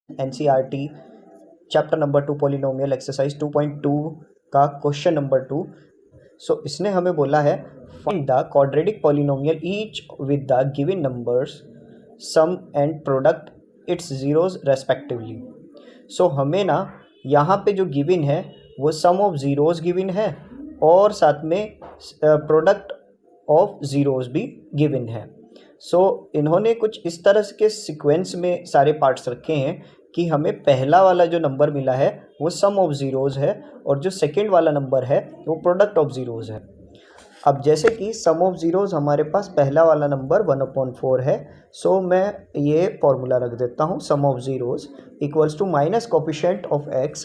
NCERT chapter number 2 polynomial exercise 2.2 का question number 2। सो इसने हमें बोला है find the quadratic polynomial each with the given numbers sum and product its zeros respectively. So हमें ना यहाँ पे जो गिवन है वो सम ऑफ ज़ीरोज़ गिवन है और साथ में प्रोडक्ट ऑफ ज़ीरोज़ भी गिवन है। सो इन्होंने कुछ इस तरह के सीक्वेंस में सारे पार्ट्स रखे हैं कि हमें पहला वाला जो नंबर मिला है वो सम ऑफ ज़ीरोज़ है और जो सेकंड वाला नंबर है वो प्रोडक्ट ऑफ ज़ीरोज़ है। अब जैसे कि सम ऑफ ज़ीरोज़ हमारे पास पहला वाला नंबर 1/4 है। सो मैं ये फॉर्मूला रख देता हूँ, sum of zeros equals to minus coefficient of x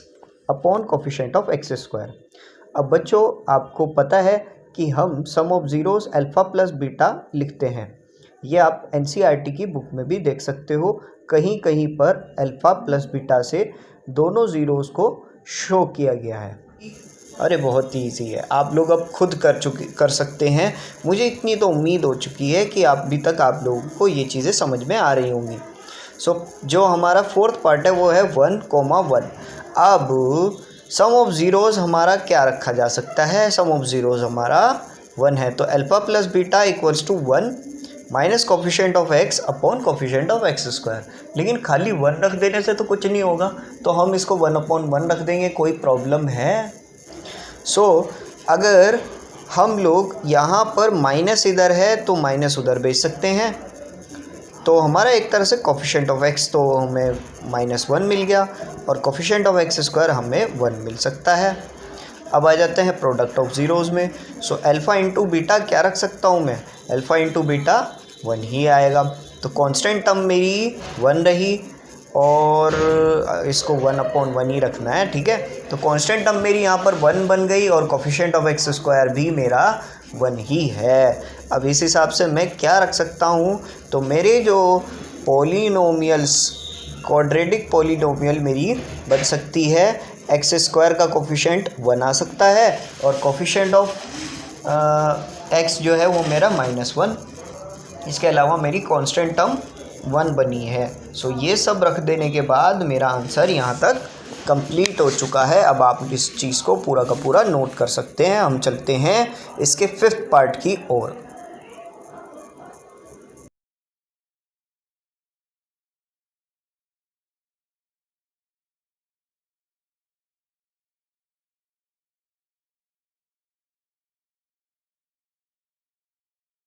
upon coefficient of x square. अब बच्चों आपको पता है कि हम sum of zeros alpha plus beta लिखते हैं। ये आप NCERT की बुक में भी देख सकते हो, कहीं कहीं पर अल्फ़ा प्लस बीटा से दोनों ज़ीरोज़ को शो किया गया है। अरे बहुत ही ईजी है, आप लोग अब खुद कर सकते हैं। मुझे इतनी तो उम्मीद हो चुकी है कि अभी तक आप लोगों को ये चीज़ें समझ में आ रही होंगी। सो जो हमारा फोर्थ पार्ट है वो है 1,1। अब सम ऑफ ज़ीरोज़ हमारा क्या रखा जा सकता है? सम ऑफ ज़ीरोज़ हमारा 1 है, तो alpha plus beta equals to 1 minus coefficient of x upon coefficient of x square. लेकिन खाली 1 रख देने से तो कुछ नहीं होगा, तो हम इसको 1/1 रख देंगे। कोई प्रॉब्लम है? सो अगर हम लोग यहाँ पर माइनस इधर है तो माइनस उधर भेज सकते हैं, तो हमारा एक तरह से कोफिशिएंट ऑफ x तो हमें -1 मिल गया और कोफिशिएंट ऑफ x स्क्वायर हमें 1 मिल सकता है। अब आ जाते हैं प्रोडक्ट ऑफ ज़ीरोज़ में। सो अल्फ़ा इंटू बीटा क्या रख सकता हूँ मैं? अल्फ़ा इंटू बीटा 1 ही आएगा, तो कांस्टेंट टर्म मेरी 1 रही और इसको 1/1 ही रखना है, ठीक है। तो कांस्टेंट टर्म मेरी यहाँ पर 1 बन गई और कोफिशिएंट ऑफ x स्क्वायर भी मेरा 1 ही है। अब इस हिसाब से मैं क्या रख सकता हूँ? तो मेरे जो पॉलिनोमियल्स, क्वाड्रेटिक पॉलिनोमियल मेरी बन सकती है, x स्क्वायर का कोफिशिएंट 1 आ सकता है और कोफिशिएंट ऑफ x जो है वो मेरा -1। इसके अलावा मेरी कांस्टेंट टर्म 1 बनी है। सो ये सब रख देने के बाद मेरा आंसर यहाँ तक कंप्लीट हो चुका है। अब आप इस चीज़ को पूरा का पूरा नोट कर सकते हैं। हम चलते हैं इसके 5th पार्ट की ओर।